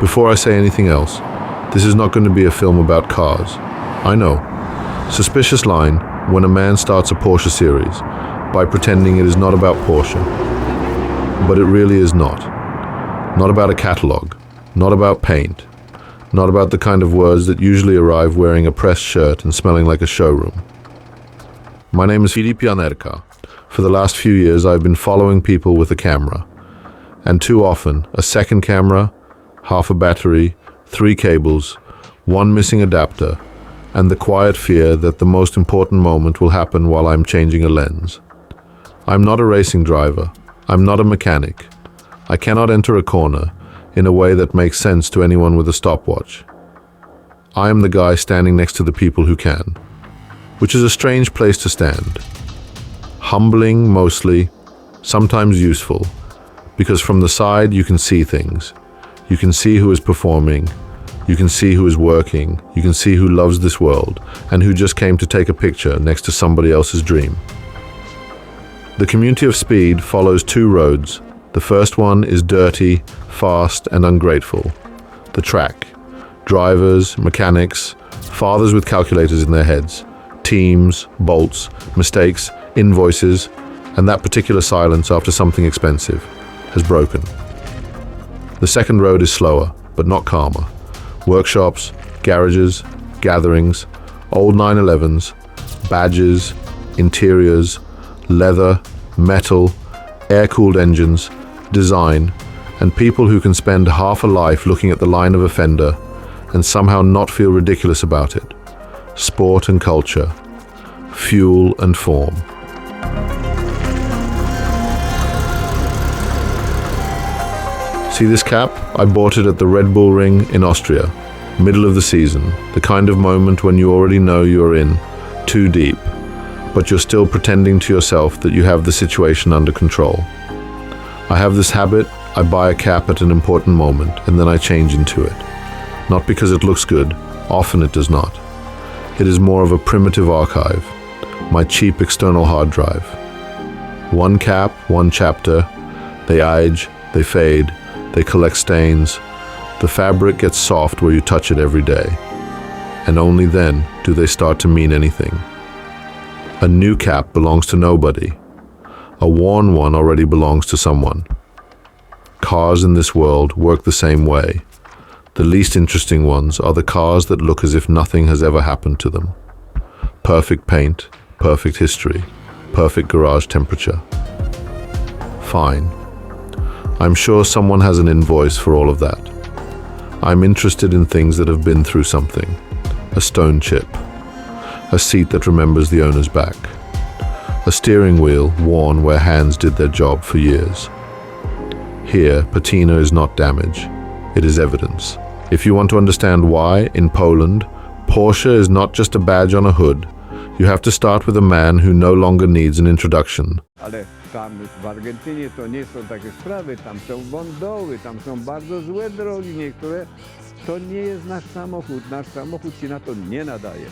Before I say anything else, this is not going to be a film about cars. I know. Suspicious line when a man starts a Porsche series by pretending it is not about Porsche. But it really is not. Not about a catalogue, not about paint, not about the kind of words that usually arrive wearing a pressed shirt and smelling like a showroom. My name is Filip Janerka. For the last few years I've been following people with a camera. And too often, a second camera, half a battery, 3 cables, 1 missing adapter, and the quiet fear that the most important moment will happen while I'm changing a lens. I'm not a racing driver. I'm not a mechanic. I cannot enter a corner in a way that makes sense to anyone with a stopwatch. I am the guy standing next to the people who can, which is a strange place to stand. Humbling mostly, sometimes useful, because from the side you can see things. You can see who is performing, you can see who is working, you can see who loves this world, and who just came to take a picture next to somebody else's dream. The community of speed follows 2 roads. The first one is dirty, fast, and ungrateful. The track. Drivers, mechanics, fathers with calculators in their heads, teams, bolts, mistakes, invoices, and that particular silence after something expensive has broken. The second road is slower, but not calmer. Workshops, garages, gatherings, old 911s, badges, interiors, leather, metal, air-cooled engines, design, and people who can spend half a life looking at the line of a fender and somehow not feel ridiculous about it. Sport and culture, fuel and form. See this cap? I bought it at the Red Bull Ring in Austria, middle of the season, the kind of moment when you already know you're in, too deep, but you're still pretending to yourself that you have the situation under control. I have this habit, I buy a cap at an important moment and then I change into it. Not because it looks good, often it does not. It is more of a primitive archive, my cheap external hard drive. 1 cap, 1 chapter, they age, they fade, they collect stains. The fabric gets soft where you touch it every day. And only then do they start to mean anything. A new cap belongs to nobody. A worn one already belongs to someone. Cars in this world work the same way. The least interesting ones are the cars that look as if nothing has ever happened to them. Perfect paint, perfect history, perfect garage temperature. Fine. I'm sure someone has an invoice for all of that. I'm interested in things that have been through something. A stone chip. A seat that remembers the owner's back. A steering wheel worn where hands did their job for years. Here, patina is not damage. It is evidence. If you want to understand why, in Poland, Porsche is not just a badge on a hood. You have to start with a man who no longer needs an introduction. Ale tam w Argentynie to nie są takie sprawy, tam są gondoly, tam są bardzo złe drogi niektóre. To nie jest nasz samochód się na to nie nadaje.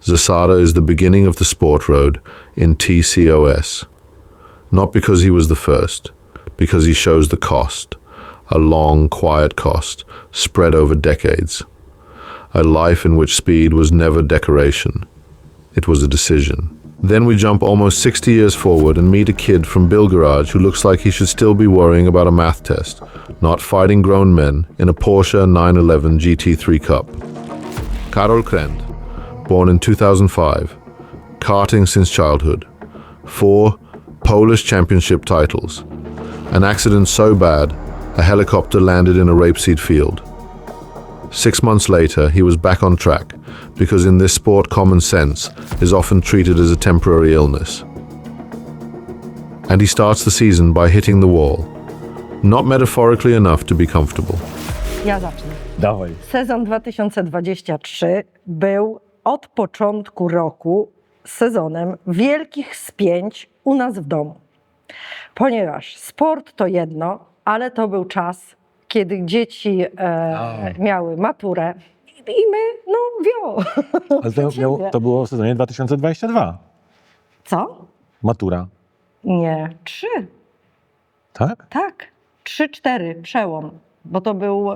Zasada is the beginning of the sport road in TCOS. Not because he was the first, because he shows the cost. A long, quiet cost, spread over decades. A life in which speed was never decoration. It was a decision. Then we jump almost 60 years forward and meet a kid from Belgrade who looks like he should still be worrying about a math test, not fighting grown men in a Porsche 911 GT3 Cup. Karol Kręt, born in 2005, karting since childhood, 4 Polish championship titles, an accident so bad a helicopter landed in a rapeseed field. 6 months later, he was back on track, because in this sport common sense is often treated as a temporary illness. And he starts the season by hitting the wall, not metaphorically enough to be comfortable. Ja zacznę. Dawaj. Sezon 2023 był od początku roku sezonem wielkich spięć u nas w domu. Ponieważ sport to jedno, ale to był czas, kiedy dzieci miały maturę i my, Ale to było w sezonie 2022. Co? Matura. Nie, 3. Tak? Tak, 3-4, przełom. Bo to był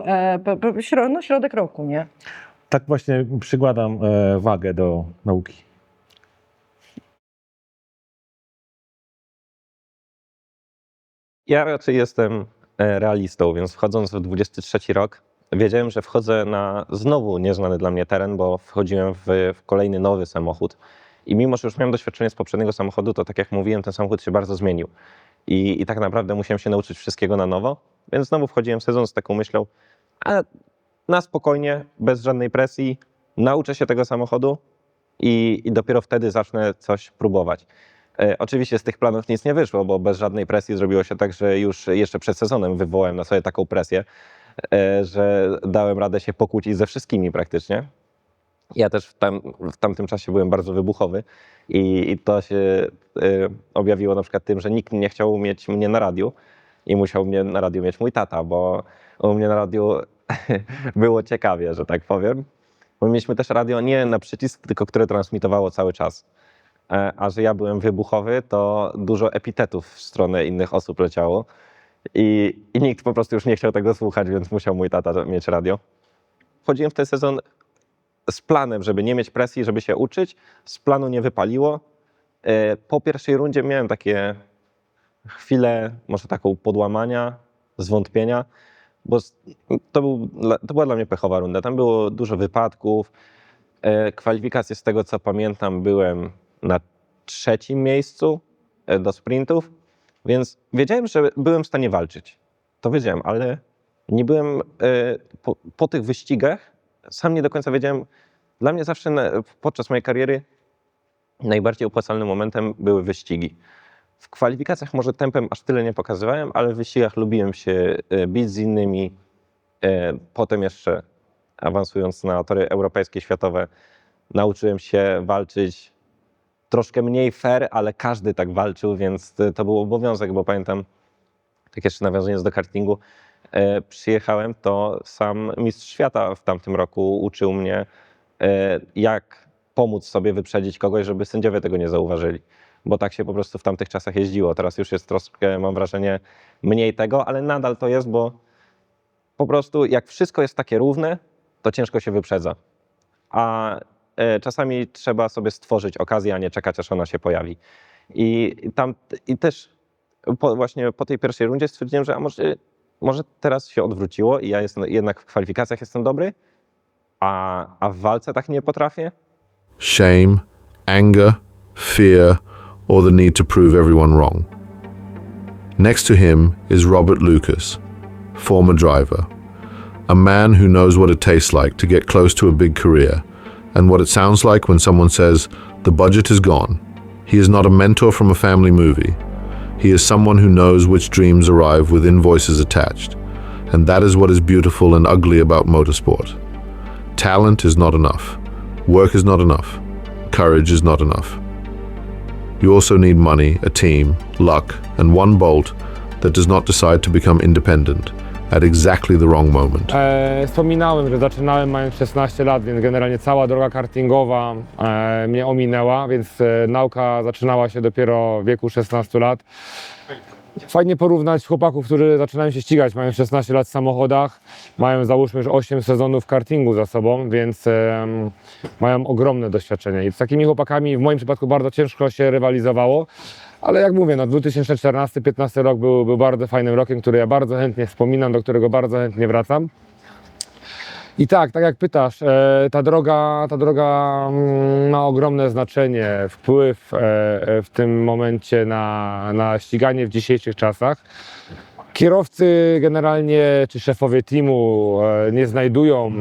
środek roku, nie? Tak właśnie przykładam wagę do nauki. Ja raczej jestem realistą, więc wchodząc w 23 rok, wiedziałem, że wchodzę na znowu nieznany dla mnie teren, bo wchodziłem w kolejny nowy samochód. I mimo, że już miałem doświadczenie z poprzedniego samochodu, to tak jak mówiłem, ten samochód się bardzo zmienił. I tak naprawdę musiałem się nauczyć wszystkiego na nowo, więc znowu wchodziłem w sezon z taką myślą, a na spokojnie, bez żadnej presji, nauczę się tego samochodu i dopiero wtedy zacznę coś próbować. Oczywiście z tych planów nic nie wyszło, bo bez żadnej presji zrobiło się tak, że już jeszcze przed sezonem wywołałem na sobie taką presję, że dałem radę się pokłócić ze wszystkimi praktycznie. Ja też w tamtym czasie byłem bardzo wybuchowy i to się objawiło na przykład tym, że nikt nie chciał mieć mnie na radiu i musiał mnie na radiu mieć mój tata, bo u mnie na radiu było ciekawie, że tak powiem. Bo mieliśmy też radio nie na przycisk, tylko które transmitowało cały czas. A że ja byłem wybuchowy, to dużo epitetów w stronę innych osób leciało i nikt po prostu już nie chciał tego słuchać, więc musiał mój tata mieć radio. Wchodziłem w ten sezon z planem, żeby nie mieć presji, żeby się uczyć. Z planu nie wypaliło. Po pierwszej rundzie miałem takie chwilę, może taką podłamania, zwątpienia, bo to była dla mnie pechowa runda. Tam było dużo wypadków. Kwalifikacje, z tego co pamiętam, byłem na 3. miejscu do sprintów, więc wiedziałem, że byłem w stanie walczyć. To wiedziałem, ale nie byłem po tych wyścigach, sam nie do końca wiedziałem. Dla mnie zawsze podczas mojej kariery najbardziej opłacalnym momentem były wyścigi. W kwalifikacjach może tempem aż tyle nie pokazywałem, ale w wyścigach lubiłem się bić z innymi. Potem jeszcze awansując na tory europejskie, światowe, nauczyłem się walczyć troszkę mniej fair, ale każdy tak walczył, więc to był obowiązek, bo pamiętam, tak jeszcze nawiązując do kartingu, przyjechałem, to sam mistrz świata w tamtym roku uczył mnie, jak pomóc sobie wyprzedzić kogoś, żeby sędziowie tego nie zauważyli. Bo tak się po prostu w tamtych czasach jeździło. Teraz już jest troszkę, mam wrażenie, mniej tego, ale nadal to jest, bo po prostu jak wszystko jest takie równe, to ciężko się wyprzedza. A czasami trzeba sobie stworzyć okazję, a nie czekać, aż ona się pojawi. I też właśnie po tej pierwszej rundzie stwierdziłem, że może teraz się odwróciło i ja jednak w kwalifikacjach jestem dobry, a w walce tak nie potrafię. Shame, anger, fear, or the need to prove everyone wrong. Next to him is Robert Lucas, former driver, a man who knows what it tastes like to get close to a big career and what it sounds like when someone says, the budget is gone. He is not a mentor from a family movie. He is someone who knows which dreams arrive with invoices attached, and that is what is beautiful and ugly about motorsport. Talent is not enough. Work is not enough. Courage is not enough. You also need money, a team, luck, and one bolt that does not decide to become independent at exactly the wrong moment. Wspominałem, że zaczynałem mając 16 lat, więc generalnie cała droga kartingowa mnie ominęła, więc nauka zaczynała się dopiero w wieku 16 lat. Fajnie porównać chłopaków, którzy zaczynają się ścigać, mają 16 lat w samochodach, mają załóżmy już 8 sezonów kartingu za sobą, więc mają ogromne doświadczenie. I z takimi chłopakami w moim przypadku bardzo ciężko się rywalizowało, ale jak mówię, 2014-2015 rok był bardzo fajnym rokiem, który ja bardzo chętnie wspominam, do którego bardzo chętnie wracam. I tak jak pytasz, ta droga ma ogromne znaczenie, wpływ w tym momencie na ściganie w dzisiejszych czasach. Kierowcy generalnie, czy szefowie teamu nie znajdują,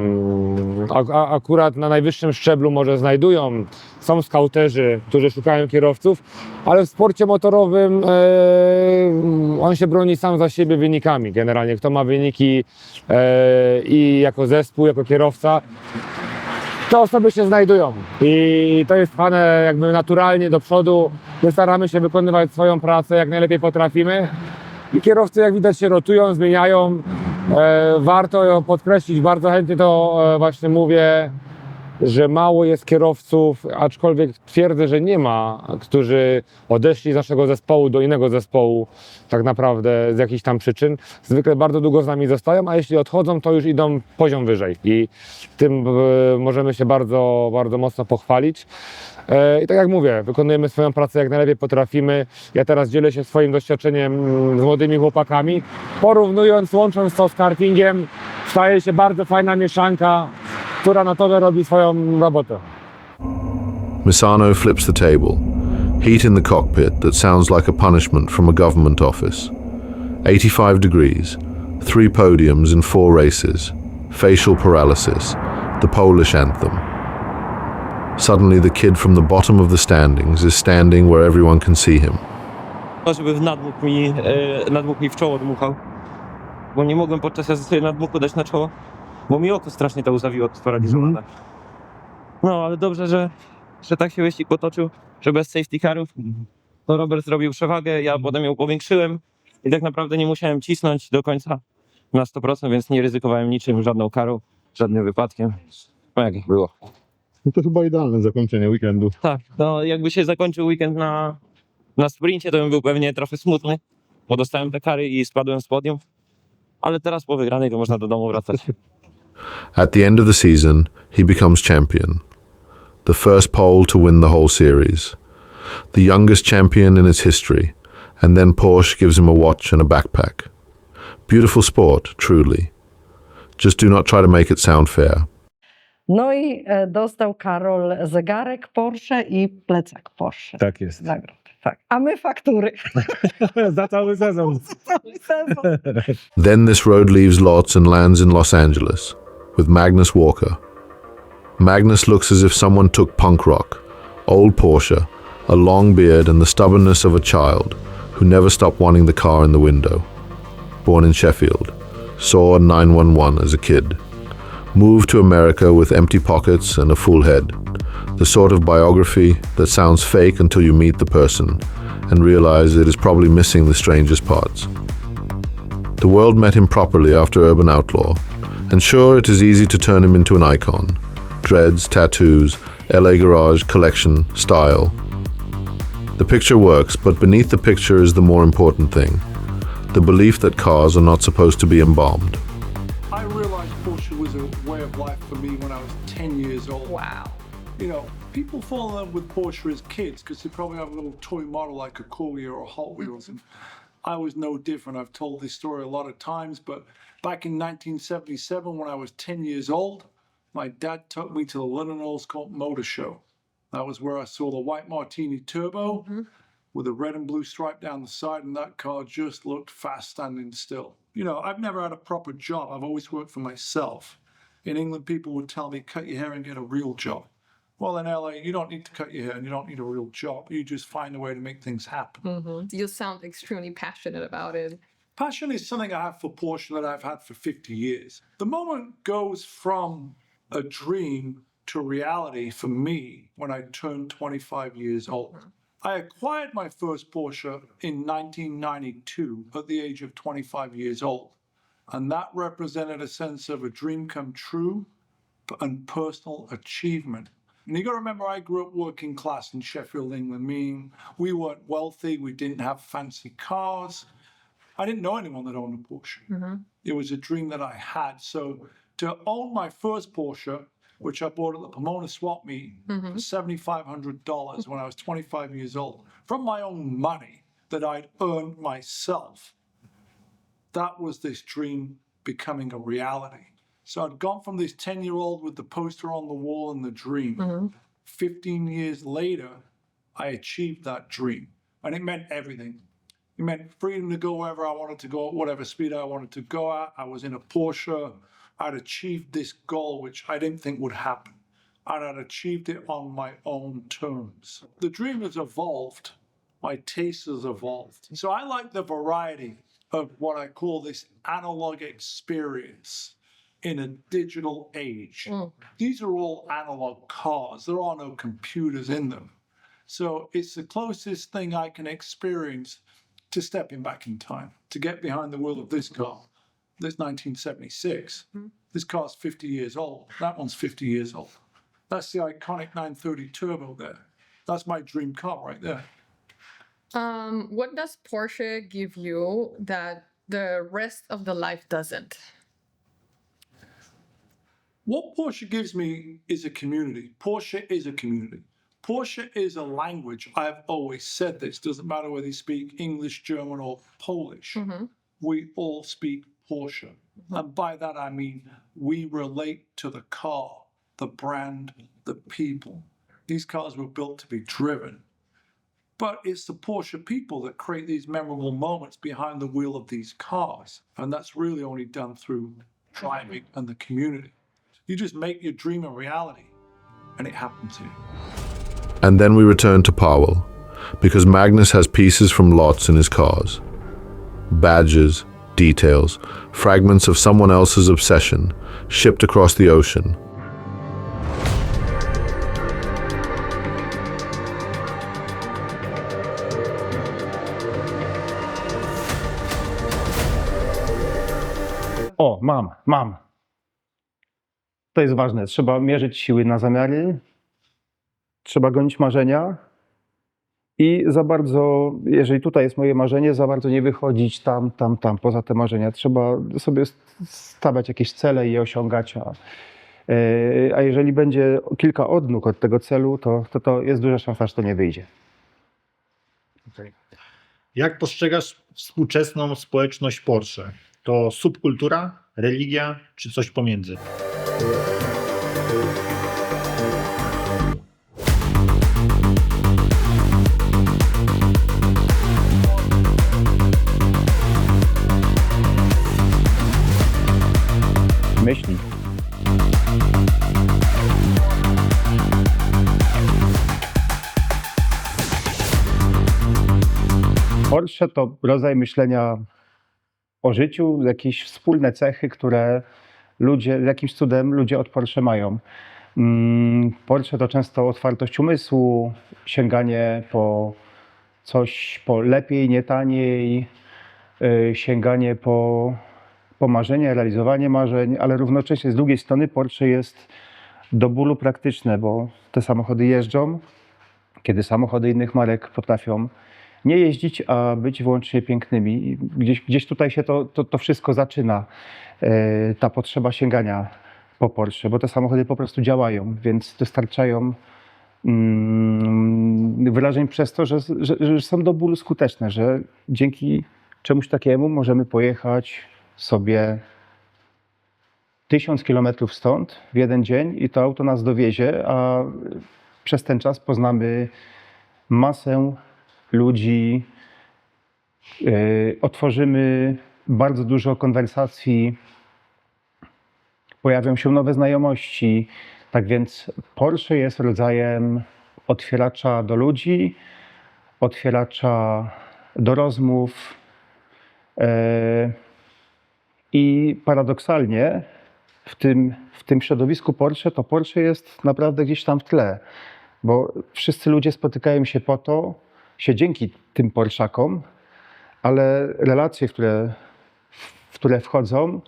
akurat na najwyższym szczeblu może znajdują, są skauterzy, którzy szukają kierowców, ale w sporcie motorowym on się broni sam za siebie wynikami. Generalnie kto ma wyniki i jako zespół, jako kierowca, te osoby się znajdują i to jest pchane jakby naturalnie do przodu. My staramy się wykonywać swoją pracę jak najlepiej potrafimy. I kierowcy, jak widać, się rotują, zmieniają. Warto ją podkreślić, bardzo chętnie to właśnie mówię. że mało jest kierowców, aczkolwiek twierdzę, że nie ma, którzy odeszli z naszego zespołu do innego zespołu tak naprawdę z jakichś tam przyczyn. Zwykle bardzo długo z nami zostają, a jeśli odchodzą, to już idą poziom wyżej i tym możemy się bardzo, bardzo mocno pochwalić. I tak jak mówię, wykonujemy swoją pracę jak najlepiej potrafimy. Ja teraz dzielę się swoim doświadczeniem z młodymi chłopakami. Porównując, łącząc to z kartingiem, staje się bardzo fajna mieszanka, która na tobie robi swoją robotę. Misano flips the table. Heat in the cockpit that sounds like a punishment from a government office. 85 degrees, 3 podiums in 4 races, facial paralysis, the Polish anthem. Suddenly the kid from the bottom of the standings is standing where everyone can see him. Żeby w nadmuch mi w czoło dmuchał, bo nie mogłem podczas jazdy sobie nadmuchu dać na czoło, bo mi oko strasznie to uzawiło, sparaliżowane. No, ale dobrze, że tak się wyścig potoczył, że bez safety carów to Robert zrobił przewagę, ja potem ją powiększyłem i tak naprawdę nie musiałem cisnąć do końca na 100%, więc nie ryzykowałem niczym, żadną karą, żadnym wypadkiem. No jak było. No to chyba idealne zakończenie weekendu. Tak, no jakby się zakończył weekend na sprincie, to bym był pewnie trochę smutny, bo dostałem te kary i spadłem z podium, ale teraz po wygranej to można do domu wracać. At the end of the season, he becomes champion. The first pole to win the whole series. The youngest champion in its history. And then Porsche gives him a watch and a backpack. Beautiful sport, truly. Just do not try to make it sound fair. No i dostał Karol zegarek Porsche i plecak Porsche. Tak jest. Nagrody, tak. A my faktury. Za cały sezon. Then this road leaves Lotz and lands in Los Angeles with Magnus Walker. Magnus looks as if someone took punk rock, old Porsche, a long beard and the stubbornness of a child who never stopped wanting the car in the window. Born in Sheffield, saw 911 as a kid. Moved to America with empty pockets and a full head. The sort of biography that sounds fake until you meet the person and realize it is probably missing the strangest parts. The world met him properly after Urban Outlaw, and sure, it is easy to turn him into an icon. Dreads, tattoos, LA garage, collection, style. The picture works, but beneath the picture is the more important thing. The belief that cars are not supposed to be embalmed. I realized Porsche was a way of life for me when I was 10 years old. Wow. You know, people fall in love with Porsche as kids because they probably have a little toy model like a Corvette or a Hot Wheels. And I was no different. I've told this story a lot of times, but back in 1977, when I was 10 years old, my dad took me to the London Oldscope Motor Show. That was where I saw the white Martini Turbo with a red and blue stripe down the side, and that car just looked fast standing still. You know, I've never had a proper job. I've always worked for myself. In England, people would tell me, cut your hair and get a real job. Well, in LA, you don't need to cut your hair and you don't need a real job. You just find a way to make things happen. You sound extremely passionate about it. Passion is something I have for Porsche that I've had for 50 years. The moment goes from a dream to reality for me when I turned 25 years old. I acquired my first Porsche in 1992 at the age of 25 years old. And that represented a sense of a dream come true and personal achievement. And you got to remember, I grew up working class in Sheffield, England, meaning we weren't wealthy, we didn't have fancy cars. I didn't know anyone that owned a Porsche. It was a dream that I had. So to own my first Porsche, which I bought at the Pomona swap meet for $7,500 when I was 25 years old, from my own money that I'd earned myself, that was this dream becoming a reality. So I'd gone from this 10-year-old with the poster on the wall and the dream. 15 years later, I achieved that dream. And it meant everything. It meant freedom to go wherever I wanted to go, at whatever speed I wanted to go at. I was in a Porsche. I'd achieved this goal, which I didn't think would happen. And I'd achieved it on my own terms. The dream has evolved. My taste has evolved. So I like the variety of what I call this analog experience in a digital age. These are all analog cars. There are no computers in them. So it's the closest thing I can experience to stepping back in time, to get behind the wheel of this car. This 1976. This car's 50 years old. That one's 50 years old. That's the iconic 930 Turbo there. That's my dream car right there. What does Porsche give you that the rest of the life doesn't? What Porsche gives me is a community. Porsche is a community. Porsche is a language. I've always said this. Doesn't matter whether you speak English, German, or Polish. We all speak Porsche. And by that, I mean we relate to the car, the brand, the people. These cars were built to be driven. But it's the Porsche people that create these memorable moments behind the wheel of these cars. And that's really only done through driving and the community. You just make your dream a reality, and it happens here. And then we return to Paweł, because Magnus has pieces from lots in his cars. Badges, details, fragments of someone else's obsession, shipped across the ocean. O, mam. To jest ważne. Trzeba mierzyć siły na zamiary, trzeba gonić marzenia i za bardzo, jeżeli tutaj jest moje marzenie, za bardzo nie wychodzić tam, poza te marzenia. Trzeba sobie stawiać jakieś cele i je osiągać, a jeżeli będzie kilka odnóg od tego celu, to jest duża szansa, że to nie wyjdzie. Okay. Jak postrzegasz współczesną społeczność Porsche? To subkultura, religia czy coś pomiędzy? Myśli. Porsche to rodzaj myślenia o życiu, jakieś wspólne cechy, które jakimś cudem ludzie od Porsche mają. Porsche to często otwartość umysłu, sięganie po coś, po lepiej, nie taniej, sięganie po marzenia, realizowanie marzeń, ale równocześnie z drugiej strony Porsche jest do bólu praktyczne, bo te samochody jeżdżą, kiedy samochody innych marek potrafią nie jeździć, a być wyłącznie pięknymi. Gdzieś tutaj się to wszystko zaczyna, ta potrzeba sięgania po Porsche, bo te samochody po prostu działają, więc dostarczają wyrażeń przez to, że są do bólu skuteczne, że dzięki czemuś takiemu możemy pojechać sobie 1000 kilometrów stąd w jeden dzień i to auto nas dowiezie, a przez ten czas poznamy masę ludzi, otworzymy bardzo dużo konwersacji, pojawią się nowe znajomości. Tak więc Porsche jest rodzajem otwieracza do ludzi, otwieracza do rozmów i paradoksalnie w tym środowisku Porsche to Porsche jest naprawdę gdzieś tam w tle, bo wszyscy ludzie spotykają się po to, dzięki tym Porszakom, ale relacje, w które wchodzą,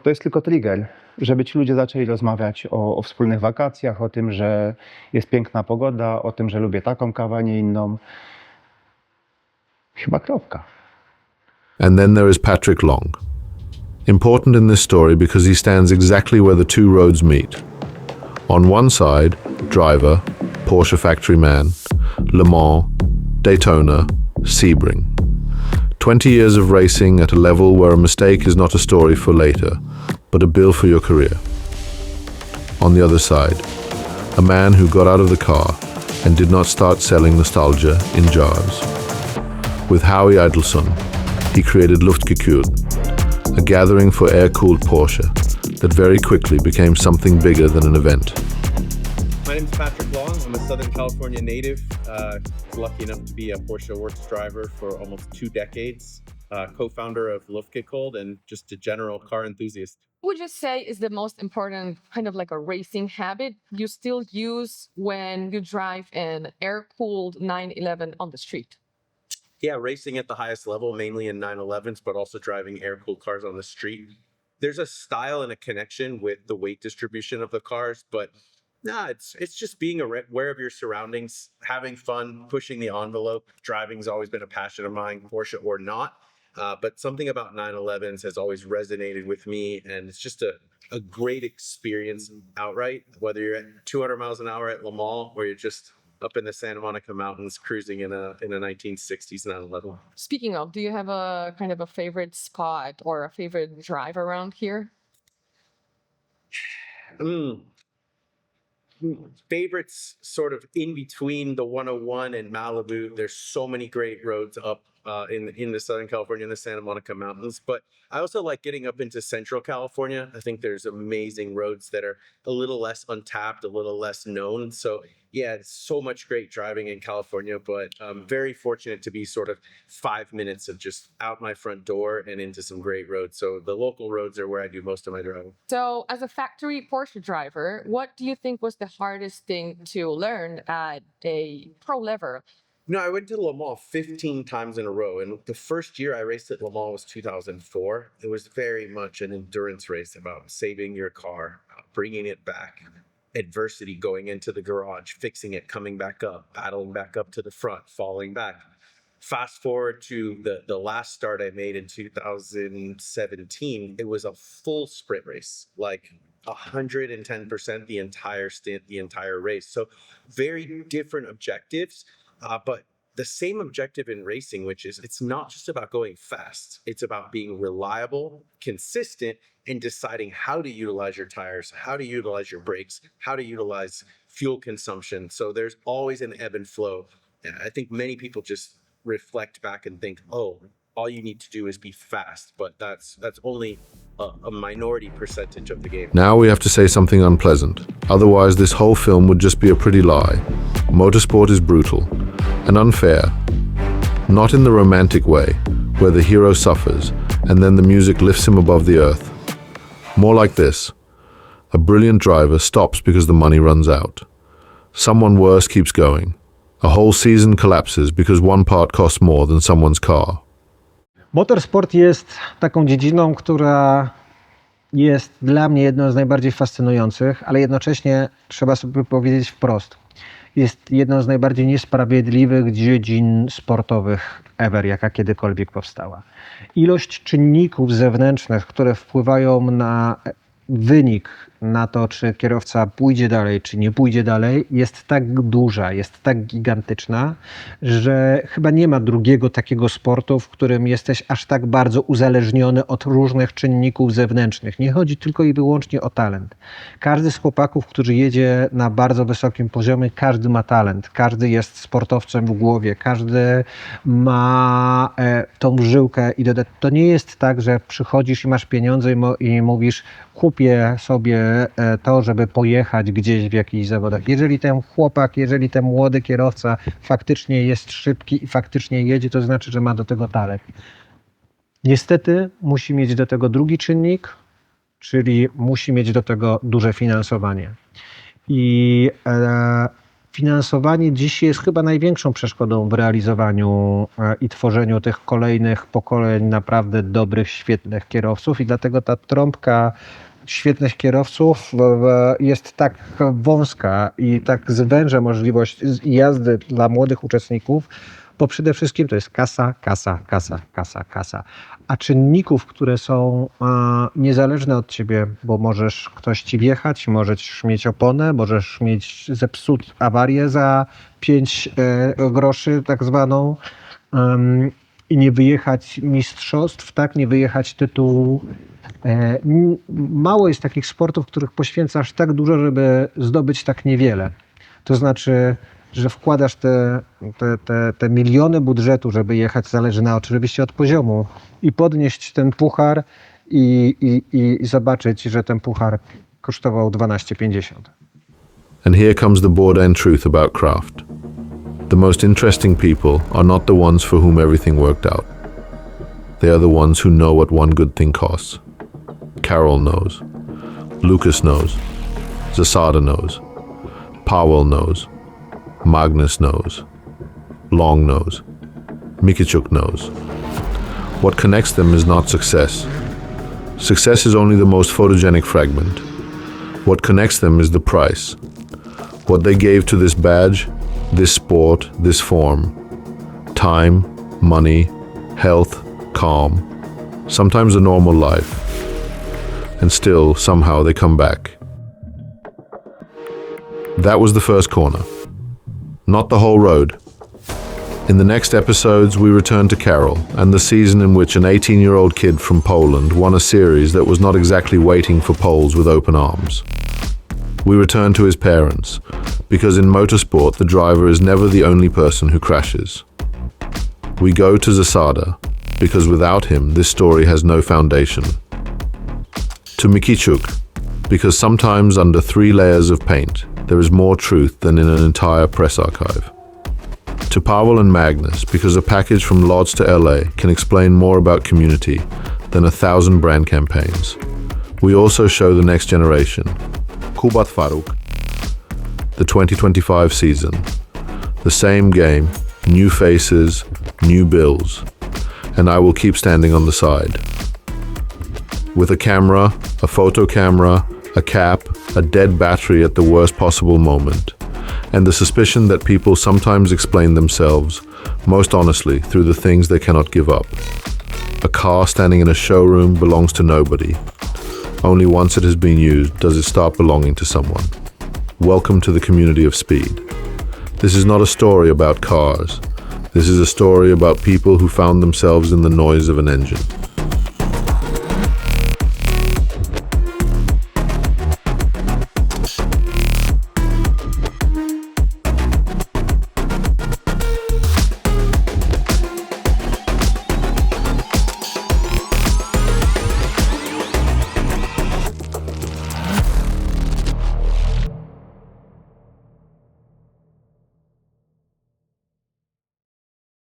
to jest tylko trigger, żeby ci ludzie zaczęli rozmawiać o wspólnych wakacjach, o tym, że jest piękna pogoda, o tym, że lubię taką kawę, a nie inną. Chyba kropka. And then there is Patryk Long. Important in this story because he stands exactly where the two roads meet. On one side, driver, Porsche factory man, Le Mans, Daytona, Sebring. 20 years of racing at a level where a mistake is not a story for later, but a bill for your career. On the other side, a man who got out of the car and did not start selling nostalgia in jars. With Howie Eidelson, he created Luftgekühlt, a gathering for air-cooled Porsche that very quickly became something bigger than an event. My name is Patryk Long. I'm a Southern California native. Lucky enough to be a Porsche Works driver for almost 2 decades. Co-founder of Luftgekühlt and just a general car enthusiast. Would you say is the most important kind of like a racing habit you still use when you drive an air-cooled 911 on the street? Yeah, racing at the highest level, mainly in 911s, but also driving air-cooled cars on the street. there's a style and a connection with the weight distribution of the cars, but nah, it's just being aware of your surroundings, having fun, pushing the envelope. Driving's always been a passion of mine, Porsche or not. But something about 911s has always resonated with me, and it's just a great experience outright, whether you're at 200 miles an hour at Le Mans or you're just up in the Santa Monica Mountains cruising in a 1960s 911. Speaking of, do you have a kind of a favorite spot or a favorite drive around here? Favorites sort of in between the 101 and Malibu. There's so many great roads up in the Southern California and the Santa Monica Mountains, but I also like getting up into Central California. I think there's amazing roads that are a little less untapped, a little less known. So yeah, it's so much great driving in California, but I'm very fortunate to be sort of 5 minutes of just out my front door and into some great roads. So the local roads are where I do most of my driving. So as a factory Porsche driver, what do you think was the hardest thing to learn at a pro level? No, I went to Le Mans 15 times in a row. And the first year I raced at Le Mans was 2004. It was very much an endurance race about saving your car, bringing it back, adversity, going into the garage, fixing it, coming back up, battling back up to the front, falling back. Fast forward to the last start I made in 2017, it was a full sprint race, like 110% the entire stint, the entire race. So very different objectives. But the same objective in racing, which is it's not just about going fast. It's about being reliable, consistent, and deciding how to utilize your tires, how to utilize your brakes, how to utilize fuel consumption. So there's always an ebb and flow. And I think many people just reflect back and think, oh, all you need to do is be fast. But that's only a minority percentage of the game. Now we have to say something unpleasant. Otherwise, this whole film would just be a pretty lie. Motorsport is brutal and unfair. Not in the romantic way, where the hero suffers and then the music lifts him above the earth. More like this. A brilliant driver stops because the money runs out. Someone worse keeps going. A whole season collapses because one part costs more than someone's car. Motorsport jest taką dziedziną, która jest dla mnie jedną z najbardziej fascynujących, ale jednocześnie trzeba sobie powiedzieć wprost. Jest jedną z najbardziej niesprawiedliwych dziedzin sportowych ever, jaka kiedykolwiek powstała. Ilość czynników zewnętrznych, które wpływają na wynik, na to, czy kierowca pójdzie dalej, czy nie pójdzie dalej, jest tak duża, jest tak gigantyczna, że chyba nie ma drugiego takiego sportu, w którym jesteś aż tak bardzo uzależniony od różnych czynników zewnętrznych. Nie chodzi tylko i wyłącznie o talent. Każdy z chłopaków, który jedzie na bardzo wysokim poziomie, każdy ma talent, każdy jest sportowcem w głowie, każdy ma tą żyłkę i to nie jest tak, że przychodzisz i masz pieniądze i mówisz, kupię sobie to, żeby pojechać gdzieś w jakichś zawodach. Jeżeli ten chłopak, jeżeli ten młody kierowca faktycznie jest szybki i faktycznie jedzie, to znaczy, że ma do tego talent. Niestety musi mieć do tego drugi czynnik, czyli musi mieć do tego duże finansowanie. I finansowanie dziś jest chyba największą przeszkodą w realizowaniu i tworzeniu tych kolejnych pokoleń naprawdę dobrych, świetnych kierowców i dlatego ta trąbka świetnych kierowców jest tak wąska i tak zwęża możliwość jazdy dla młodych uczestników, bo przede wszystkim to jest kasa, kasa, kasa, kasa, kasa. A czynników, które są niezależne od ciebie, bo możesz ktoś ci wjechać, możesz mieć oponę, możesz mieć awarię za 5 groszy tak zwaną i nie wyjechać mistrzostw, tak, nie wyjechać tytułu. Mało jest takich sportów, w których poświęcasz tak dużo, żeby zdobyć tak niewiele. To znaczy, że wkładasz te miliony budżetu, żeby jechać, zależy oczywiście od poziomu, i podnieść ten puchar i zobaczyć, że ten puchar kosztował 12,50. And here comes the bored-end truth about craft. The most interesting people are not the ones for whom everything worked out. They are the ones who know what one good thing costs. Karol knows. Lucas knows. Zasada knows. Paweł knows. Magnus knows. Long knows. Mikiciuk knows. What connects them is not success. Success is only the most photogenic fragment. What connects them is the price. What they gave to this badge, this sport, this form. Time, money, health, calm. Sometimes a normal life. And still, somehow, they come back. That was the first corner. Not the whole road. In the next episodes, we return to Karol and the season in which an 18-year-old kid from Poland won a series that was not exactly waiting for Poles with open arms. We return to his parents, because in motorsport, the driver is never the only person who crashes. We go to Zasada, because without him, this story has no foundation. To Mikiciuk, because sometimes under 3 layers of paint, there is more truth than in an entire press archive. To Paweł and Magnus, because a package from Lodz to LA can explain more about community than 1,000 brand campaigns. We also show the next generation, Kuba Twaróg, the 2025 season, the same game, new faces, new bills, and I will keep standing on the side. With a camera, a photo camera, a cap, a dead battery at the worst possible moment, and the suspicion that people sometimes explain themselves, most honestly, through the things they cannot give up. A car standing in a showroom belongs to nobody. Only once it has been used does it start belonging to someone. Welcome to the community of speed. This is not a story about cars. This is a story about people who found themselves in the noise of an engine.